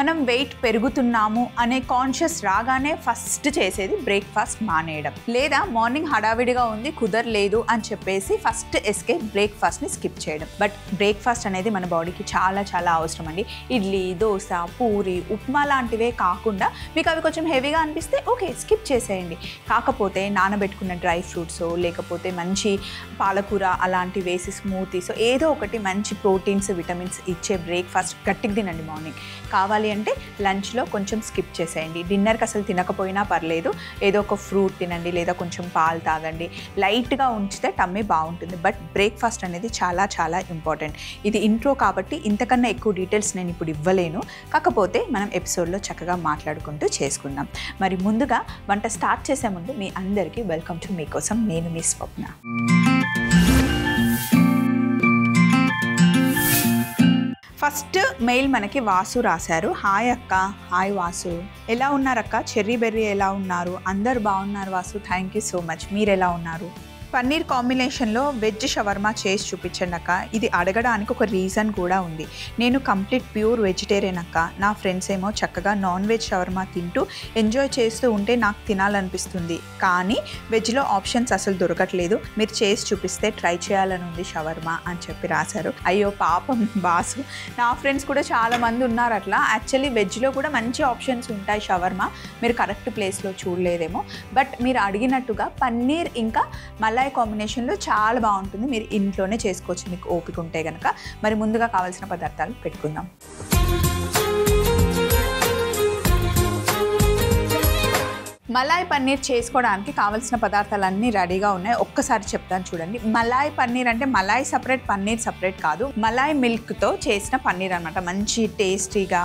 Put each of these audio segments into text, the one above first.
మనం వెయిట్ పెరుగుతున్నాము అనే కాన్షియస్ రాగానే ఫస్ట్ చేసేది బ్రేక్ఫాస్ట్ మానేయడం, లేదా మార్నింగ్ హడావిడిగా ఉంది కుదరలేదు అని చెప్పేసి ఫస్ట్ ఎస్కేప్ బ్రేక్ఫాస్ట్ని స్కిప్ చేయడం. బట్ బ్రేక్ఫాస్ట్ అనేది మన బాడీకి చాలా చాలా అవసరం అండి. ఇడ్లీ, దోశ, పూరి, ఉప్మా లాంటివే కాకుండా మీకు అవి కొంచెం హెవీగా అనిపిస్తే ఓకే స్కిప్ చేసేయండి. కాకపోతే నానబెట్టుకున్న డ్రై ఫ్రూట్స్ లేకపోతే మంచి పాలకూర అలాంటివి వేసి స్మూతీస్ ఏదో ఒకటి మంచి ప్రోటీన్స్ విటమిన్స్ ఇచ్చే బ్రేక్ఫాస్ట్ గట్టిగా తినండి. మార్నింగ్ కావాలి అంటే లంచ్లో కొంచెం స్కిప్ చేసేయండి. డిన్నర్కి అసలు తినకపోయినా పర్లేదు, ఏదో ఒక ఫ్రూట్ తినండి లేదా కొంచెం పాలు తాగండి. లైట్గా ఉంచితే టమ్మీ బాగుంటుంది. బట్ బ్రేక్ఫాస్ట్ అనేది చాలా చాలా ఇంపార్టెంట్. ఇది ఇంట్రో కాబట్టి ఇంతకన్నా ఎక్కువ డీటెయిల్స్ నేను ఇప్పుడు ఇవ్వలేను. కాకపోతే మనం ఎపిసోడ్లో చక్కగా మాట్లాడుకుంటూ చేసుకుందాం. మరి ముందుగా వంట స్టార్ట్ చేసే ముందు మీ అందరికీ వెల్కమ్ టు మీకోసం, నేను మీ స్వప్న. ఫస్ట్ మెయిల్ మనకి వాసు రాశారు. హాయ్ అక్క. హాయ్ వాసు, ఎలా ఉన్నారక్క? చెర్రీ బెర్రీ ఎలా ఉన్నారు? అందరు బాగున్నారు Vasu, thank you so much. మీరు ఎలా ఉన్నారు? పన్నీర్ కాంబినేషన్లో వెజ్ షవర్మా చేసి చూపించండి అక్క. ఇది అడగడానికి ఒక రీజన్ కూడా ఉంది. నేను కంప్లీట్ ప్యూర్ వెజిటేరియన్ అక్క. నా ఫ్రెండ్స్ ఏమో చక్కగా నాన్ వెజ్ షవర్మా తింటూ ఎంజాయ్ చేస్తూ ఉంటే నాకు తినాలనిపిస్తుంది, కానీ వెజ్లో ఆప్షన్స్ అసలు దొరకట్లేదు. మీరు చేసి చూపిస్తే ట్రై చేయాలని ఉంది షవర్మా అని చెప్పి రాశారు. అయ్యో పాపం బాసు, నా ఫ్రెండ్స్ కూడా చాలామంది ఉన్నారు అట్లా. యాక్చువల్లీ వెజ్లో కూడా మంచి ఆప్షన్స్ ఉంటాయి షవర్మా, మీరు కరెక్ట్ ప్లేస్లో చూడలేదేమో. బట్ మీరు అడిగినట్టుగా పన్నీర్ ఇంకా మలాయ్ కాంబినేషన్లో చాలా బాగుంటుంది. మీరు ఇంట్లోనే చేసుకోవచ్చు మీకు ఓపిక ఉంటే కనుక. మరి ముందుగా కావాల్సిన పదార్థాలు పెట్టుకుందాం. మలాయ్ పన్నీర్ చేసుకోవడానికి కావాల్సిన పదార్థాలన్నీ రెడీగా ఉన్నాయి. ఒక్కసారి చెప్తాను చూడండి. మలాయ్ పన్నీర్ అంటే మలాయ్ సపరేట్, పన్నీర్ సపరేట్ కాదు. మలాయ్ మిల్క్తో చేసిన పన్నీర్ అనమాట. మంచి టేస్టీగా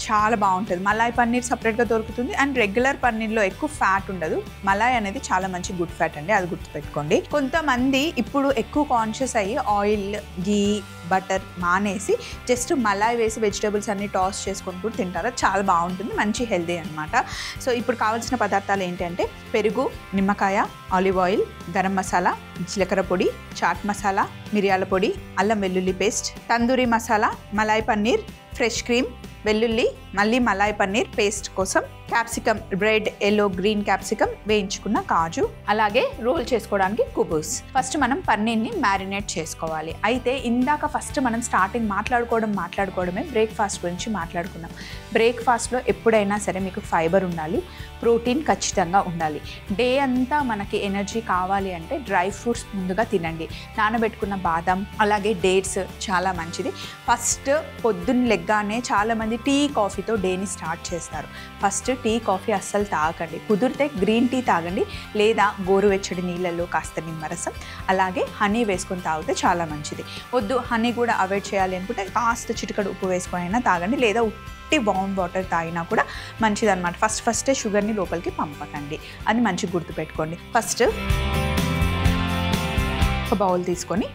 చాలా బాగుంటుంది. మలాయ్ పన్నీర్ సపరేట్గా దొరుకుతుంది అండ్ రెగ్యులర్ పన్నీర్లో ఎక్కువ ఫ్యాట్ ఉండదు. మలాయ్ అనేది చాలా మంచి గుడ్ ఫ్యాట్ అండి, అది గుర్తుపెట్టుకోండి. కొంతమంది ఇప్పుడు ఎక్కువ కాన్షియస్ అయ్యి ఆయిల్, గీ, బటర్ మానేసి జస్ట్ మలాయ్ వేసి వెజిటేబుల్స్ అన్ని టాస్ చేసుకొని కూడా తింటారు. చాలా బాగుంటుంది, మంచి హెల్దీ అనమాట. సో ఇప్పుడు కావాల్సిన పదార్థాలు ఏంటంటే పెరుగు, నిమ్మకాయ, ఆలివ్ ఆయిల్, గరం మసాలా, జీలకర్ర పొడి, చాట్ మసాలా, మిరియాల పొడి, అల్లం వెల్లుల్లి paste, tandoori masala, malai paneer, fresh cream, వెల్లుల్లి, మళ్ళీ మలాయ్ పన్నీర్ పేస్ట్ కోసం capsicum, red, yellow, green capsicum, వేయించుకున్న కాజు, అలాగే రోల్ చేసుకోవడానికి కుబూస్. ఫస్ట్ మనం పన్నీర్ని మ్యారినేట్ చేసుకోవాలి. అయితే ఇందాక ఫస్ట్ మనం స్టార్టింగ్ మాట్లాడుకోవడమే బ్రేక్ఫాస్ట్ గురించి మాట్లాడుకున్నాం. బ్రేక్ఫాస్ట్లో ఎప్పుడైనా సరే మీకు ఫైబర్ ఉండాలి, ప్రోటీన్ ఖచ్చితంగా ఉండాలి. డే అంతా మనకి ఎనర్జీ కావాలి అంటే డ్రై ఫ్రూట్స్ ముందుగా తినండి. నానబెట్టుకున్న బాదం అలాగే డేట్స్ చాలా మంచిది. ఫస్ట్ పొద్దున్న లెగ్గానే చాలామంది టీ, కాఫీతో డేని స్టార్ట్ చేస్తారు. ఫస్ట్ టీ, కాఫీ అస్సలు తాగండి. కుదిరితే గ్రీన్ టీ తాగండి, లేదా గోరువెచ్చడి నీళ్ళల్లో కాస్త నిమ్మరసం అలాగే హనీ వేసుకొని తాగితే చాలా మంచిది. వద్దు హనీ కూడా అవాయిడ్ చేయాలి అనుకుంటే కాస్త చిటికడు ఉప్పు వేసుకొని అయినా తాగండి, లేదా ఉట్టి వామ్ వాటర్ తాగినా కూడా మంచిది అనమాట. ఫస్టే షుగర్ని లోపలికి పంపకండి, అది మంచిగా గుర్తుపెట్టుకోండి. ఫస్ట్ ఒక బౌల్ తీసుకొని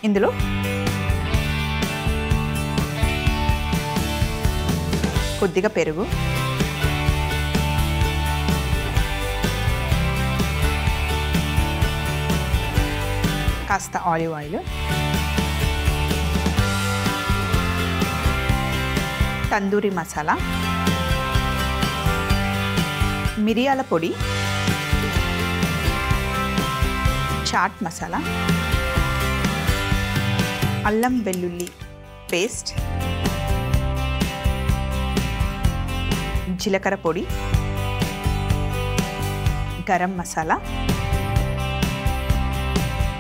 ఇందులో కొద్దిగా పెరుగు, కాస్త ఆలివ్ ఆయిల్, తందూరి మసాలా, మిరియాల పొడి, చాట్ మసాలా, అల్లం వెల్లుల్లి పేస్ట్, జీలకర్ర పొడి, గరం మసాలా,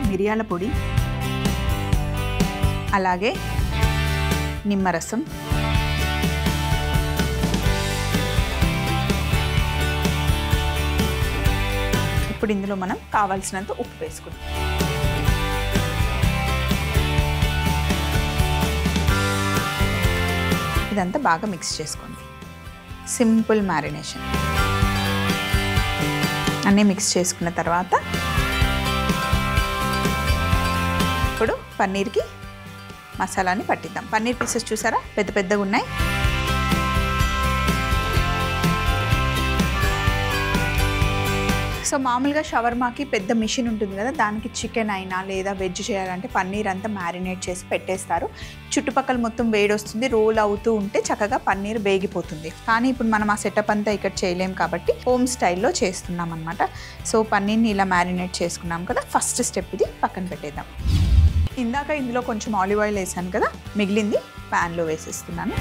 మిరియాల పొడి, అలాగే నిమ్మరసం, ఇప్పుడు ఇందులో మనం కావాల్సినంత ఉప్పు వేసుకుందాం. ఇదంతా బాగా మిక్స్ చేసుకోండి. Simple marination. అన్నీ మిక్స్ చేసుకున్న తర్వాత ఇప్పుడు పన్నీర్కి మసాలాని పట్టిద్దాం. పన్నీర్ పీసెస్ చూసారా పెద్ద పెద్దగా ఉన్నాయి. సో మామూలుగా షవర్మాకి పెద్ద మిషన్ ఉంటుంది కదా, దానికి చికెన్ అయినా లేదా వెజ్ చేయాలంటే పన్నీర్ అంతా మ్యారినేట్ చేసి పెట్టేస్తారు. చుట్టుపక్కల మొత్తం వేడి వస్తుంది, రోల్ అవుతూ ఉంటే చక్కగా పన్నీర్ వేగిపోతుంది. కానీ ఇప్పుడు మనం ఆ సెటప్ అంతా ఇక్కడ చేయలేం కాబట్టి హోమ్ స్టైల్లో చేస్తున్నాం అనమాట. సో పన్నీర్ని ఇలా మ్యారినేట్ చేసుకున్నాం కదా, ఫస్ట్ స్టెప్ ఇది పక్కన పెట్టేద్దాం. ఇందాక ఇందులో కొంచెం ఆలివ్ ఆయిల్ వేసాను కదా, మిగిలింది ప్యాన్లో వేసేస్తున్నాను.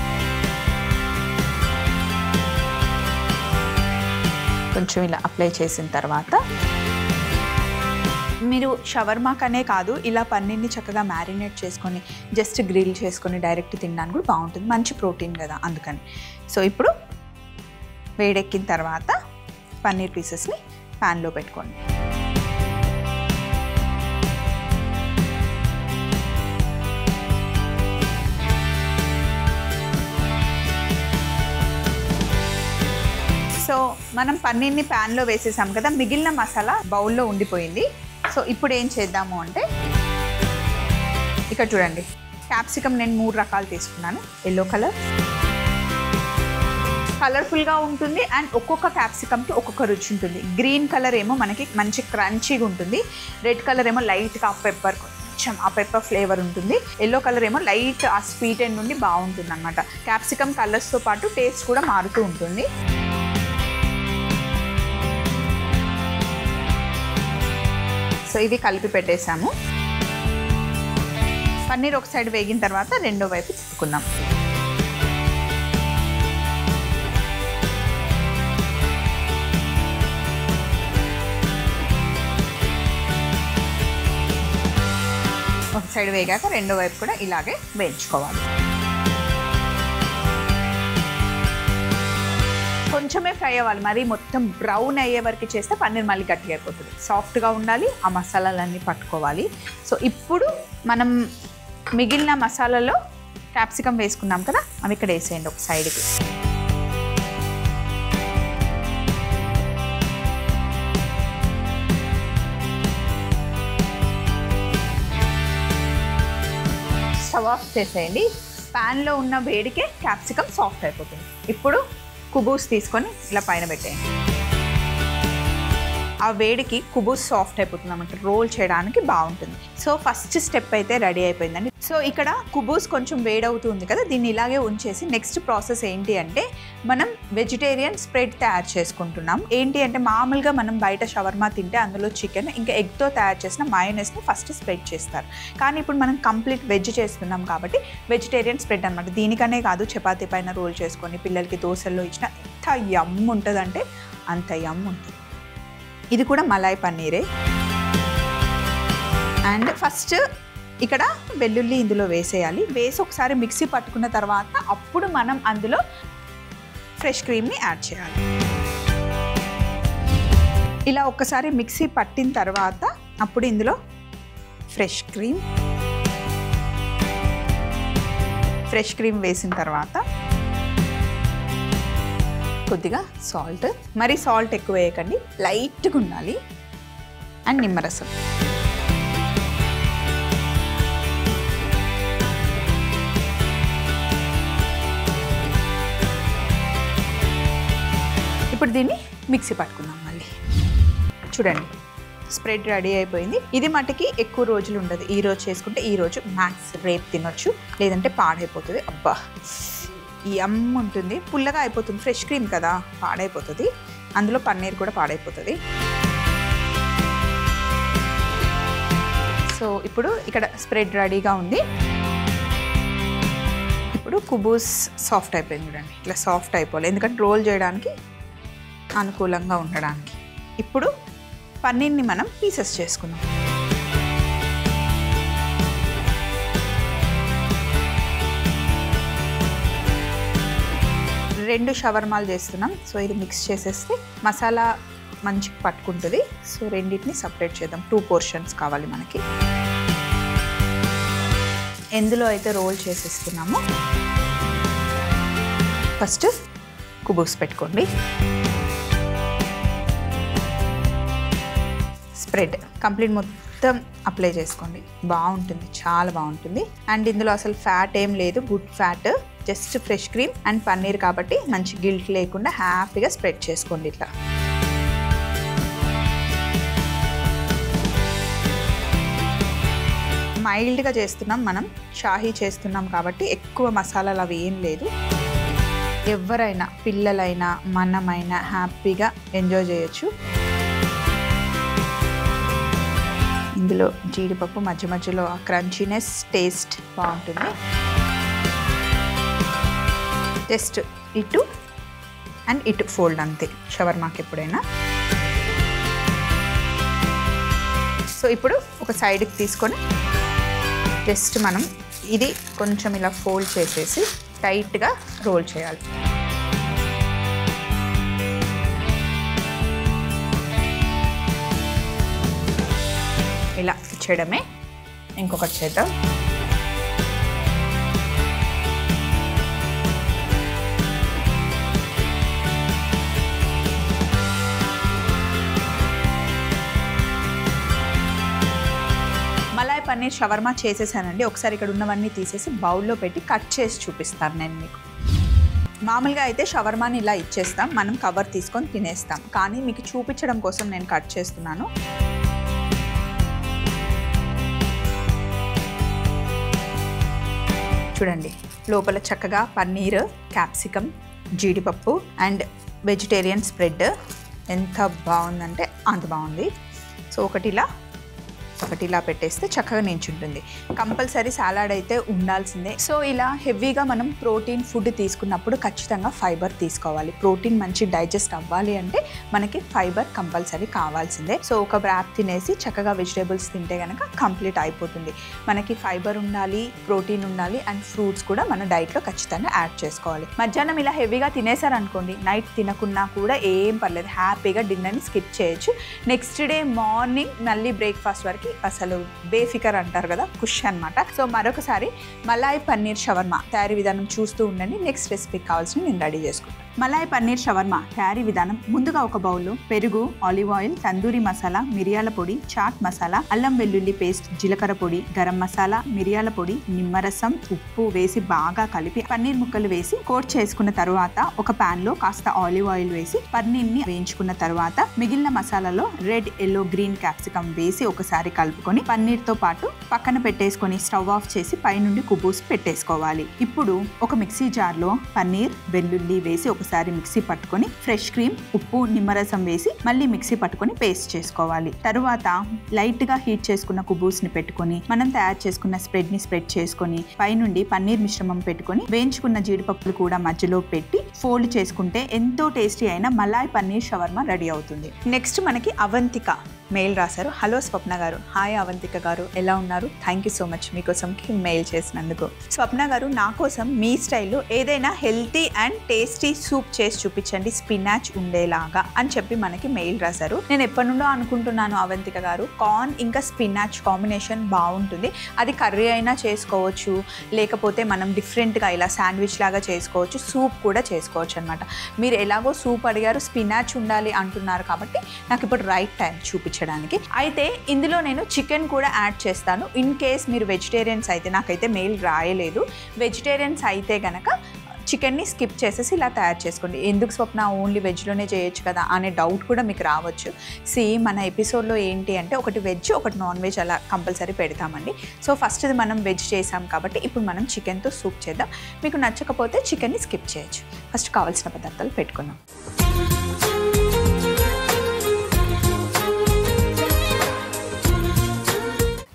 కొంచెం ఇలా అప్లై చేసిన తర్వాత మీరు షవర్మాకనే కాదు, ఇలా పన్నీర్ని చక్కగా మ్యారినేట్ చేసుకొని జస్ట్ గ్రిల్ చేసుకొని డైరెక్ట్ తినడానికి కూడా బాగుంటుంది. మంచి ప్రోటీన్ కదా అందుకని. సో ఇప్పుడు వేడెక్కిన తర్వాత పన్నీర్ పీసెస్ని ప్యాన్లో పెట్టుకోండి. సో మనం పన్నీర్ని ప్యాన్లో వేసేసాం కదా, మిగిలిన మసాలా బౌల్లో ఉండిపోయింది. సో ఇప్పుడు ఏం చేద్దాము అంటే, ఇక్కడ చూడండి క్యాప్సికమ్ నేను 3 రకాలు తీసుకున్నాను. ఎల్లో కలర్ కలర్ఫుల్గా ఉంటుంది అండ్ ఒక్కొక్క క్యాప్సికమ్కి ఒక్కొక్క రుచి ఉంటుంది. గ్రీన్ కలర్ ఏమో మనకి మంచి క్రంచీగా ఉంటుంది, రెడ్ కలర్ ఏమో లైట్గా పెప్పర్, కొంచెం ఆ పెప్పర్ ఫ్లేవర్ ఉంటుంది, ఎల్లో కలర్ ఏమో లైట్ ఆ స్వీట్ ఎండ్ నుండి బాగుంటుంది అనమాట. క్యాప్సికమ్ కలర్స్తో పాటు టేస్ట్ కూడా మారుతూ ఉంటుంది. సో ఇది కలిపి పెట్టేసాము. పన్నీర్ ఒక సైడ్ వేగిన తర్వాత రెండో వైపు తిప్పుకుందాం. ఒక సైడ్ వేగాక రెండో వైపు కూడా ఇలాగే వేయించుకోవాలి. కొంచెమే ఫ్రై అవ్వాలి, మరి మొత్తం బ్రౌన్ అయ్యే వరకు చేస్తే పన్నీర్ మళ్ళీ గట్టిగా అయిపోతుంది. సాఫ్ట్గా ఉండాలి, ఆ మసాలాలన్నీ పట్టుకోవాలి. సో ఇప్పుడు మనం మిగిలిన మసాలాలో క్యాప్సికమ్ వేసుకున్నాం కదా, అవి ఇక్కడ వేసేయండి ఒక సైడ్కి. స్టవ్ ఆఫ్ చేసేయండి. ప్యాన్లో ఉన్న వేడికే క్యాప్సికమ్ సాఫ్ట్ అయిపోతుంది. ఇప్పుడు కుబూస్ తీసుకొని ఇలా పైన పెట్టేయండి. ఆ వేడికి కుబూస్ సాఫ్ట్ అయిపోతుంది అన్నమాట, రోల్ చేయడానికి బాగుంటుంది. సో ఫస్ట్ స్టెప్ అయితే రెడీ అయిపోయిందండి. సో ఇక్కడ కుబూస్ కొంచెం వేడవుతుంది కదా, దీన్ని ఇలాగే ఉంచేసి నెక్స్ట్ ప్రాసెస్ ఏంటి అంటే, మనం వెజిటేరియన్ స్ప్రెడ్ తయారు చేసుకుంటున్నాం. ఏంటి అంటే మామూలుగా మనం బయట షవర్మా తింటే అందులో చికెన్ ఇంకా ఎగ్తో తయారు చేసిన మయోనైస్ని ఫస్ట్ స్ప్రెడ్ చేస్తారు. కానీ ఇప్పుడు మనం కంప్లీట్ వెజ్ చేస్తున్నాం కాబట్టి వెజిటేరియన్ స్ప్రెడ్ అనమాట. దీనికనే కాదు, చపాతీ పైన రోల్ చేసుకొని పిల్లలకి దోశల్లో ఇచ్చిన ఎంత యమ్ ఉంటుందంటే అంత యమ్ ఉంటుంది. ఇది కూడా మలాయ్ పన్నీరే. అండ్ ఫస్ట్ ఇక్కడ వెల్లుల్లి ఇందులో వేసేయాలి. వేసి ఒకసారి మిక్సీ పట్టుకున్న తర్వాత అప్పుడు మనం అందులో ఫ్రెష్ క్రీమ్ని యాడ్ చేయాలి. ఇలా ఒక్కసారి మిక్సీ పట్టిన తర్వాత అప్పుడు ఇందులో ఫ్రెష్ క్రీమ్ వేసిన తర్వాత కొద్దిగా సాల్ట్, మరి సాల్ట్ ఎక్కువ వేయకండి, లైట్గా ఉండాలి. అండ్ నిమ్మరసం. ఇప్పుడు దీన్ని మిక్సీ పట్టుకుందాం మళ్ళీ. చూడండి స్ప్రెడ్ రెడీ అయిపోయింది. ఇది మటుకి ఎక్కువ రోజులు ఉండదు. ఈ రోజు చేసుకుంటే ఈ రోజు, మ్యాక్స్ రేపు తినొచ్చు, లేదంటే పాడైపోతుంది. అబ్బా ఈ అమ్మ ఉంటుంది, పుల్లగా అయిపోతుంది. ఫ్రెష్ క్రీమ్ కదా, పాడైపోతుంది. అందులో పన్నీర్ కూడా పాడైపోతుంది. సో ఇప్పుడు ఇక్కడ స్ప్రెడ్ రెడీగా ఉంది. ఇప్పుడు కుబూస్ సాఫ్ట్ అయిపోయింది చూడండి. ఇట్లా సాఫ్ట్ అయిపోవాలి, ఎందుకంటే రోల్ చేయడానికి అనుకూలంగా ఉండడానికి. ఇప్పుడు పన్నీర్ని మనం పీసెస్ చేసుకుందాం. రెండు షవర్మాలు చేస్తున్నాం. సో ఇది మిక్స్ చేసేస్తే మసాలా మంచిగా పట్టుకుంటుంది. సో రెండింటిని సపరేట్ చేద్దాం. 2 పోర్షన్స్ కావాలి మనకి. ఎందులో అయితే రోల్ చేసేస్తున్నామో ఫస్ట్ కుబూస్ పెట్టుకోండి. స్ప్రెడ్ కంప్లీట్ మొత్తం అప్లై చేసుకోండి. బాగుంటుంది, చాలా బాగుంటుంది. అండ్ ఇందులో అసలు ఫ్యాట్ ఏం లేదు, good fat, just fresh cream and paneer కాబట్టి మంచి గిల్ట్ లేకుండా హ్యాపీగా స్ప్రెడ్ చేసుకోండి. ఇట్లా మైల్డ్గా చేస్తున్నాం, మనం షాహీ చేస్తున్నాం కాబట్టి ఎక్కువ మసాలాలు అవి ఏం లేదు. ఎవరైనా పిల్లలైనా మనమైనా హ్యాపీగా ఎంజాయ్ చేయొచ్చు. ఇందులో జీడిపప్పు మధ్య మధ్యలో ఆ క్రంచీనెస్ టేస్ట్ బాగుంటుంది. జస్ట్ ఇటు అండ్ ఇటు ఫోల్డ్ అంతే షవర్మాకి ఎప్పుడైనా. సో ఇప్పుడు ఒక సైడ్కి తీసుకొని జస్ట్ మనం ఇది కొంచెం ఇలా ఫోల్డ్ చేసేసి టైట్గా రోల్ చేయాలి. ఇలా ఇచ్చేయడమే. ఇంకొకటి చేద్దాం. మలాయ్ పన్నీర్ షవర్మా చేసేసానండి. ఒకసారి ఇక్కడ ఉన్నవన్నీ తీసేసి బౌల్లో పెట్టి కట్ చేసి చూపిస్తాను నేను మీకు. మామూలుగా అయితే షవర్మాని ఇలా ఇచ్చేస్తాం, మనం కవర్ తీసుకొని తినేస్తాం. కానీ మీకు చూపించడం కోసం నేను కట్ చేస్తున్నాను. చూడండి, లోపల చక్కగా పన్నీర్, క్యాప్సికమ్, జీడిపప్పు అండ్ వెజిటేరియన్ స్ప్రెడ్ ఎంత బాగుందంటే అంత బాగుంది. సో ఒకటి ఇలా పెట్టేస్తే చక్కగా నించుంటుంది. కంపల్సరీ సలాడ్ అయితే ఉండాల్సిందే. సో ఇలా హెవీగా మనం ప్రోటీన్ ఫుడ్ తీసుకున్నప్పుడు ఖచ్చితంగా ఫైబర్ తీసుకోవాలి. ప్రోటీన్ మంచి డైజెస్ట్ అవ్వాలి అంటే మనకి ఫైబర్ కంపల్సరీ కావాల్సిందే. సో ఒక ర్యాప్ తినేసి చక్కగా వెజిటేబుల్స్ తింటే కనుక కంప్లీట్ అయిపోతుంది. మనకి ఫైబర్ ఉండాలి, ప్రోటీన్ ఉండాలి అండ్ ఫ్రూట్స్ కూడా మన డైట్లో ఖచ్చితంగా యాడ్ చేసుకోవాలి. మధ్యాహ్నం ఇలా హెవీగా తినేసారనుకోండి, నైట్ తినకున్నా కూడా ఏం పర్లేదు, హ్యాపీగా డిన్నర్ని స్కిప్ చేయొచ్చు. నెక్స్ట్ డే మార్నింగ్ మళ్ళీ బ్రేక్ఫాస్ట్ వరకు అసలు బేఫికర్ అంటారు కదా, ఖుష్ అనమాట. సో మరొకసారి మలాయ్ పన్నీర్ షవర్మా తయారీ విధానం చూస్తూ ఉండండి. నెక్స్ట్ రెసిపీకి కావాల్సిన నేను రెడీ చేసుకుంటాను. మలాయ్ పన్నీర్ షవర్మా తయారీ విధానం: ముందుగా ఒక బౌల్లో పెరుగు, ఆలివ్ ఆయిల్, తందూరి మసాలా, మిరియాల పొడి, చాట్ మసాలా, అల్లం వెల్లుల్లి పేస్ట్, జీలకర్ర పొడి, గరం మసాలా, మిరియాల పొడి, నిమ్మరసం, ఉప్పు వేసి బాగా కలిపి పన్నీర్ ముక్కలు వేసి కోట్ చేసుకున్న తరువాత ఒక పాన్ లో కాస్త ఆలివ్ ఆయిల్ వేసి పన్నీర్ ని వేయించుకున్న తరువాత మిగిలిన మసాలాలో రెడ్, ఎల్లో, గ్రీన్ క్యాప్సికమ్ వేసి ఒకసారి కలుపుకొని పన్నీర్ తో పాటు పక్కన పెట్టేసుకొని స్టవ్ ఆఫ్ చేసి పైనుండి కుబూస్ పెట్టేసుకోవాలి. ఇప్పుడు ఒక మిక్సీ జార్ లో పన్నీర్, వెల్లుల్లి వేసి ఒకసారి మిక్సీ పట్టుకొని ఫ్రెష్ క్రీమ్, ఉప్పు, నిమ్మరసం వేసి మళ్ళీ మిక్సీ పట్టుకొని పేస్ట్ చేసుకోవాలి. తరువాత లైట్ గా హీట్ చేసుకున్న కుబూస్ ని పెట్టుకొని మనం తయారు చేసుకున్న స్ప్రెడ్ ని స్ప్రెడ్ చేసుకొని పైనుండి పన్నీర్ మిశ్రమం పెట్టుకొని వేయించుకున్న జీడిపప్పులు కూడా మధ్యలో పెట్టి ఫోల్డ్ చేసుకుంటే ఎంతో టేస్టీ అయిన మలాయ్ పన్నీర్ షవర్మా రెడీ అవుతుంది. నెక్స్ట్ మనకి అవంతిక మెయిల్ రాశారు. హలో స్వప్న గారు. హాయ్ అవంతిక గారు, ఎలా ఉన్నారు? థ్యాంక్ యూ సో మచ్ మీకోసంకి మెయిల్ చేసినందుకు. స్వప్న గారు, నా కోసం మీ స్టైల్లో ఏదైనా హెల్తీ అండ్ టేస్టీ సూప్ చేసి చూపించండి, స్పినాచ్ ఉండేలాగా అని చెప్పి మనకి మెయిల్ రాశారు. నేను ఎప్పటి నుండో అనుకుంటున్నాను అవంతిక గారు, కార్న్ ఇంకా స్పినాచ్ కాంబినేషన్ బాగుంటుంది. అది కర్రీ అయినా చేసుకోవచ్చు, లేకపోతే మనం డిఫరెంట్గా ఇలా శాండ్విచ్ లాగా చేసుకోవచ్చు, సూప్ కూడా చేసుకోవచ్చు అనమాట. మీరు ఎలాగో సూప్ అడిగారు, స్పినాచ్ ఉండాలి అంటున్నారు కాబట్టి నాకు ఇప్పుడు రైట్ టైం చూపించడానికి. అయితే ఇందులో నేను చికెన్ కూడా యాడ్ చేస్తాను. ఇన్ కేస్ మీరు వెజిటేరియన్స్ అయితే, నాకైతే మెయిల్ రాయలేదు, వెజిటేరియన్స్ అయితే గనక చికెన్ని స్కిప్ చేసేసి ఇలా తయారు చేసుకోండి. ఎందుకు స్వప్న ఓన్లీ వెజ్లోనే చేయొచ్చు కదా అనే డౌట్ కూడా మీకు రావచ్చు. మన ఎపిసోడ్లో ఏంటి అంటే ఒకటి వెజ్, ఒకటి నాన్ వెజ్ అలా కంపల్సరీ పెడతామండి. సో ఫస్ట్ మనం వెజ్ చేసాం కాబట్టి ఇప్పుడు మనం చికెన్తో సూప్ చేద్దాం. మీకు నచ్చకపోతే చికెన్ని స్కిప్ చేయొచ్చు. ఫస్ట్ కావాల్సిన పదార్థాలు పెట్టుకుందాం.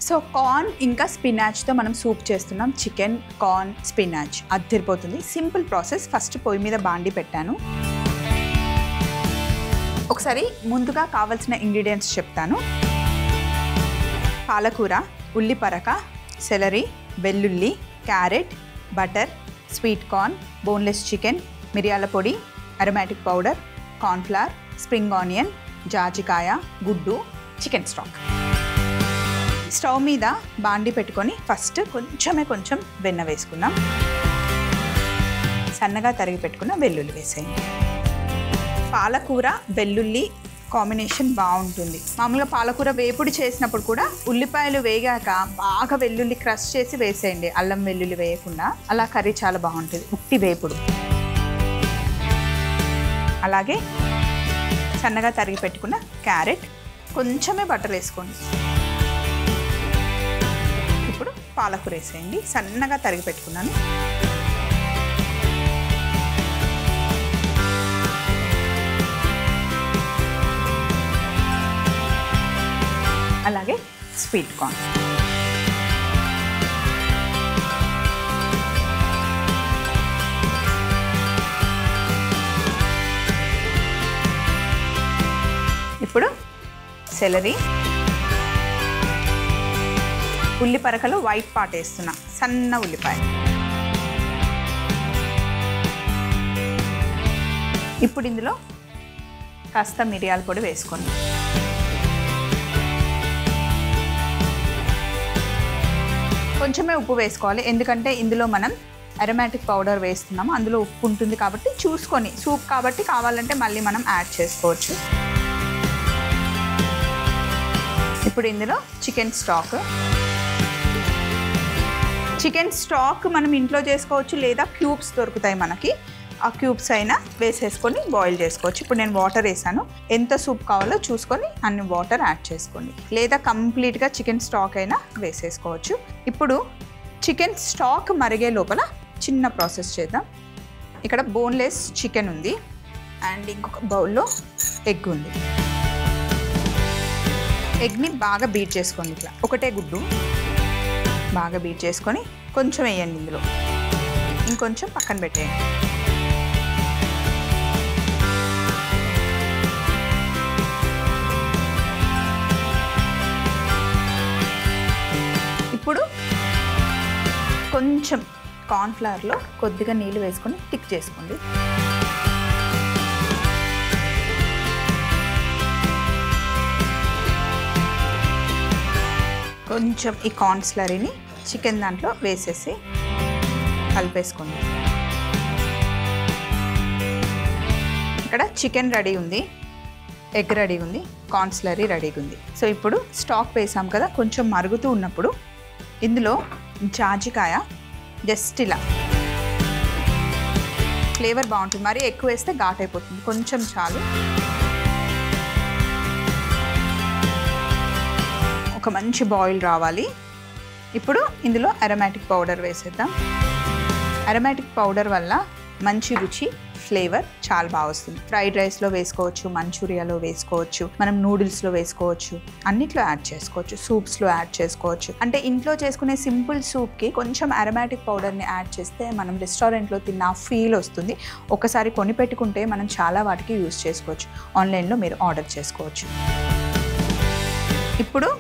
సో కార్న్ ఇంకా స్పినాచ్తో మనం సూప్ చేస్తున్నాం. చికెన్, కార్న్, స్పినాచ్ అదిరిపోతుంది. Simple process. ఫస్ట్ పొయ్యి మీద బాండి పెట్టాను. ఒకసారి ముందుగా కావాల్సిన ఇంగ్రీడియంట్స్ చెప్తాను. పాలకూర, ఉల్లిపరక, సెలరీ, వెల్లుల్లి, carrot, butter, sweet corn, boneless chicken, మిరియాల పొడి, aromatic powder, cornflour, spring onion, జాజికాయ, గుడ్డు, చికెన్ స్టాక్. స్టవ్ మీద బాండి పెట్టుకొని ఫస్ట్ కొంచెం వెన్న వేసుకుందాం. సన్నగా తరిగి పెట్టుకున్న వెల్లుల్లి వేసేయండి. పాలకూర, వెల్లుల్లి కాంబినేషన్ బాగుంటుంది. మామూలుగా పాలకూర వేపుడు చేసినప్పుడు కూడా ఉల్లిపాయలు వేగాక బాగా వెల్లుల్లి క్రష్ చేసి వేసేయండి, అల్లం వెల్లుల్లి వేయకుండా. అలా కర్రీ చాలా బాగుంటుంది, ఉట్టి వేపుడు. అలాగే సన్నగా తరిగి పెట్టుకున్న క్యారెట్, కొంచెమే బటర్ వేసుకోండి. ఇప్పుడు పాలకూర వేసేయండి, సన్నగా తరిగి పెట్టుకున్నాను. అలాగే స్వీట్ కార్న్. ఇప్పుడు సెలరీ, ఉల్లిపరకలు వైట్ పార్ట్ వేస్తున్నా, సన్న ఉల్లిపాయ. ఇప్పుడు ఇందులో కాస్త మిరియాల పొడి వేసుకోండి. కొంచెమే ఉప్పు వేసుకోవాలి, ఎందుకంటే ఇందులో మనం అరోమాటిక్ పౌడర్ వేస్తున్నాము, అందులో ఉప్పు ఉంటుంది కాబట్టి చూసుకొని, సూప్ కాబట్టి కావాలంటే మళ్ళీ మనం యాడ్ చేసుకోవచ్చు. ఇప్పుడు ఇందులో చికెన్ స్టాక్. చికెన్ స్టాక్ మనం ఇంట్లో చేసుకోవచ్చు, లేదా క్యూబ్స్ దొరుకుతాయి మనకి, ఆ క్యూబ్స్ అయినా వేసేసుకొని బాయిల్ చేసుకోవచ్చు. ఇప్పుడు నేను వాటర్ వేసాను, ఎంత సూప్ కావాలో చూసుకొని అన్ని వాటర్ యాడ్ చేసుకోండి, లేదా కంప్లీట్గా చికెన్ స్టాక్ అయినా వేసేసుకోవచ్చు. ఇప్పుడు చికెన్ స్టాక్ మరిగే లోపల చిన్న ప్రాసెస్ చేద్దాం. ఇక్కడ బోన్లెస్ చికెన్ ఉంది అండ్ ఇంకొక బౌల్లో ఎగ్ ఉంది. ఎగ్ని బాగా బీట్ చేసుకోండి, ఇట్లా ఒకటే గుడ్డు బాగా బీట్ చేసుకొని కొంచెం వేయండి ఇందులో, ఇంకొంచెం పక్కన పెట్టేయండి. ఇప్పుడు కొంచెం కార్న్ఫ్లవర్లో కొద్దిగా నీళ్ళు వేసుకొని టిక్ చేసుకోండి. కొంచెం ఈ కార్న్ స్లరీని చికెన్ దాంట్లో వేసేసి కలిపేసుకోండి. ఇక్కడ చికెన్ రెడీ ఉంది, ఎగ్ రెడీ ఉంది, కార్న్ స్లరీ రెడీగా ఉంది. సో ఇప్పుడు స్టాక్ వేసాం కదా, కొంచెం మరుగుతూ ఉన్నప్పుడు ఇందులో జాజికాయ జస్ట్ ఇలా, ఫ్లేవర్ బాగుంటుంది, మరి ఎక్కువ వేస్తే ఘాట్ అయిపోతుంది, కొంచెం చాలు. ఒక మంచి బాయిల్ రావాలి. ఇప్పుడు ఇందులో అరోమాటిక్ పౌడర్ వేసేద్దాం. అరోమాటిక్ పౌడర్ వల్ల మంచి రుచి, ఫ్లేవర్ చాలా బాగా వస్తుంది. ఫ్రైడ్ రైస్లో వేసుకోవచ్చు, మంచూరియాలో వేసుకోవచ్చు, మనం నూడిల్స్లో వేసుకోవచ్చు, అన్నిట్లో యాడ్ చేసుకోవచ్చు, సూప్స్లో యాడ్ చేసుకోవచ్చు. అంటే ఇంట్లో చేసుకునే సింపుల్ సూప్కి కొంచెం అరోమాటిక్ పౌడర్ని యాడ్ చేస్తే మనం రెస్టారెంట్లో తిన్న ఫీల్ వస్తుంది. ఒకసారి కొని పెట్టుకుంటే మనం చాలా వాటికి యూజ్ చేసుకోవచ్చు. ఆన్లైన్లో మీరు ఆర్డర్ చేసుకోవచ్చు. ఇప్పుడు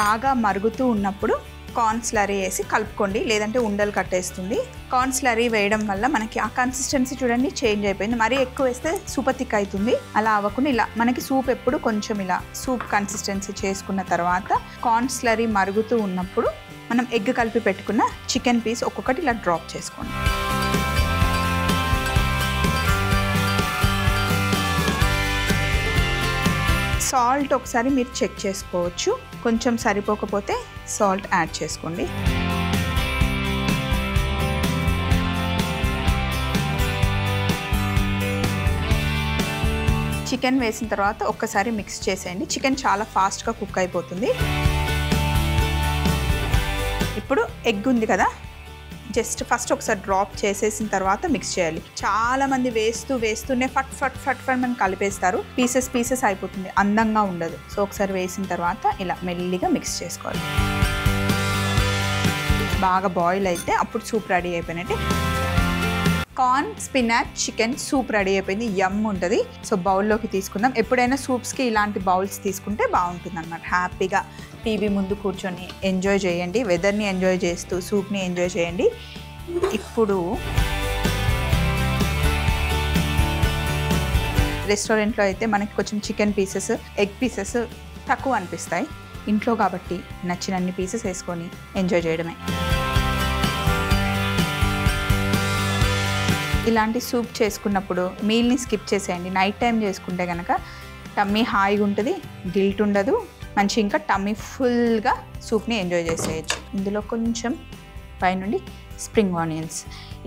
బాగా మరుగుతూ ఉన్నప్పుడు కార్న్ స్లరీ వేసి కలుపుకోండి, లేదంటే ఉండలు కట్టేస్తుంది. కార్న్ స్లరీ వేయడం వల్ల మనకి ఆ కన్సిస్టెన్సీ చూడండి చేంజ్ అయిపోయింది. మరీ ఎక్కువ వేస్తే సూపర్ థిక్ అవుతుంది, అలా అవ్వకుండా ఇలా మనకి సూప్ ఎప్పుడు కొంచెం ఇలా సూప్ కన్సిస్టెన్సీ చేసుకున్న తర్వాత కార్న్ స్లరీ మరుగుతూ ఉన్నప్పుడు మనం ఎగ్ కలిపి పెట్టుకున్న చికెన్ పీస్ ఒక్కొక్కటి ఇలా డ్రాప్ చేసుకోండి. సాల్ట్ ఒకసారి మీరు చెక్ చేసుకోవచ్చు, కొంచెం సరిపోకపోతే సాల్ట్ యాడ్ చేసుకోండి. చికెన్ వేసిన తర్వాత ఒక్కసారి మిక్స్ చేసేయండి. చికెన్ చాలా ఫాస్ట్గా కుక్ అయిపోతుంది. ఇప్పుడు ఎగ్ ఉంది కదా, జస్ట్ ఫస్ట్ ఒకసారి డ్రాప్ చేసేసిన తర్వాత మిక్స్ చేయాలి. చాలామంది వేస్తూనే ఫట్ ఫట్ ఫట్ ఫట్ మనం కలిపేస్తారు, పీసెస్ అయిపోతుంది, అందంగా ఉండదు. సో ఒకసారి వేసిన తర్వాత ఇలా మెల్లిగా మిక్స్ చేసుకోవాలి. బాగా బాయిల్ అయితే అప్పుడు సూప్ రెడీ అయిపోయినట్టే. Corn spinach chicken soup ready అయిపోయింది, యమ్ ఉంటుంది. సో బౌల్లోకి తీసుకుందాం. ఎప్పుడైనా సూప్స్కి ఇలాంటి బౌల్స్ తీసుకుంటే బాగుంటుంది అన్నమాట. హ్యాపీగా టీవీ ముందు కూర్చొని ఎంజాయ్ చేయండి, వెదర్ని ఎంజాయ్ చేస్తూ సూప్ని ఎంజాయ్ చేయండి. ఇప్పుడు రెస్టారెంట్లో అయితే మనకి కొంచెం చికెన్ పీసెస్, ఎగ్ పీసెస్ తక్కువ అనిపిస్తాయి. ఇంట్లో కాబట్టి నచ్చినన్ని పీసెస్ వేసుకొని ఎంజాయ్ చేయడమే. ఇలాంటి సూప్ చేసుకున్నప్పుడు మీల్ని స్కిప్ చేసేయండి. నైట్ టైం చేసుకుంటే కనుక టమ్మీ హాయిగా ఉంటుంది, గిల్ట్ ఉండదు, మంచి ఇంకా టమ్మీ ఫుల్గా సూప్ని ఎంజాయ్ చేసేయచ్చు. ఇందులో కొంచెం పైనుండి స్ప్రింగ్ ఆనియన్స్.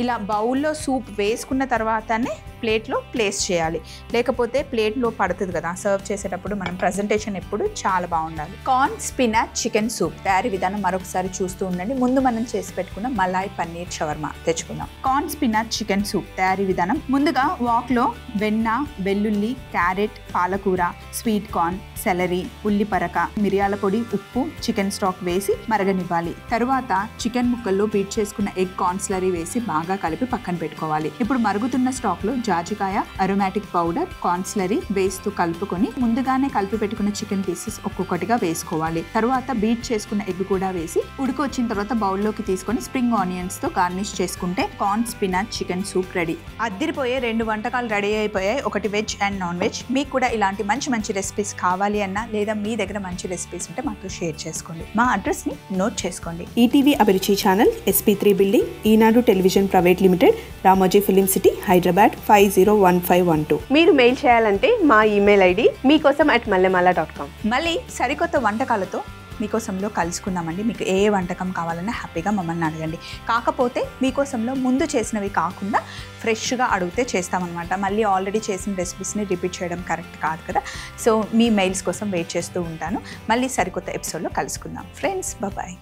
ఇలా బౌల్లో సూప్ వేసుకున్న తర్వాతనే ప్లేట్లో ప్లేస్ చేయాలి, లేకపోతే ప్లేట్లో పడుతుంది కదా. సర్వ్ చేసేటప్పుడు మనం ప్రజెంటేషన్ ఎప్పుడు చాలా బాగుండాలి. కార్న్ స్పినాచ్ చికెన్ సూప్ తయారీ విధానం మరొకసారి చూస్తూ ఉండండి. ముందు మనం చేసి పెట్టుకున్న మలాయ్ పన్నీర్ షవర్మా తెచ్చుకుందాం. కార్న్ స్పినాచ్ చికెన్ సూప్ తయారీ విధానం: ముందుగా వాక్లో వెన్న, వెల్లుల్లి, క్యారెట్, పాలకూర, స్వీట్ కార్న్, సెలరీ, ఉల్లిపరక, మిరియాల పొడి, ఉప్పు, చికెన్ స్టాక్ వేసి మరగనివ్వాలి. తరువాత చికెన్ ముక్కల్లో బీట్ చేసుకున్న ఎగ్ కార్న్ స్లరీ వేసి బాగా కలిపి పక్కన పెట్టుకోవాలి. ఇప్పుడు మరుగుతున్న స్టాక్ లో జాజికాయ, అరోమాటిక్ పౌడర్, కార్న్ స్లరీ వేస్తూ కలుపుకొని ముందుగానే కలిపి పెట్టుకున్న చికెన్ పీసెస్ ఒక్కొక్కటిగా వేసుకోవాలి. తర్వాత బీట్ చేసుకున్న ఎగ్ కూడా వేసి ఉడికొచ్చిన తర్వాత బౌల్లోకి తీసుకొని స్ప్రింగ్ ఆనియన్స్ తో గార్నిష్ చేసుకుంటే corn spinach chicken soup ready. అద్దిరిపోయే 2 వంటకాలు రెడీ అయిపోయాయి, ఒకటి వెజ్ అండ్ నాన్ వెజ్. మీకు కూడా ఇలాంటి మంచి రెసిపీస్ కావాలి అన్నా, లేదా మీ దగ్గర మంచి రెసిపీస్ ఉంటే మాతో షేర్ చేసుకోండి. మా అడ్రస్ ని నోట్ చేసుకోండి. ETV Abhiruchi channel, SP3 building, Eenadu television private limited, Ramoji film city, Hyderabad 501512. మీరు మెయిల్ చేయాలంటే మా ఈమెయిల్ ఐడి meekosam@mallemala.com. మళ్ళీ సరికొత్త వంటకాలతో మీకోసంలో కలుసుకుందామండి. మీకు ఏ వంటకం కావాలన్నా హ్యాపీగా మమ్మల్ని అడగండి. కాకపోతే మీకోసంలో ముందు చేసినవి కాకుండా ఫ్రెష్గా అడిగితే చేస్తామన్నమాట. మళ్ళీ ఆల్రెడీ చేసిన రెసిపీస్ని రిపీట్ చేయడం కరెక్ట్ కాదు కదా. సో మీ మెయిల్స్ కోసం వెయిట్ చేస్తూ ఉంటాను. మళ్ళీ సరికొత్త ఎపిసోడ్లో కలుసుకుందాం ఫ్రెండ్స్. బాయ్.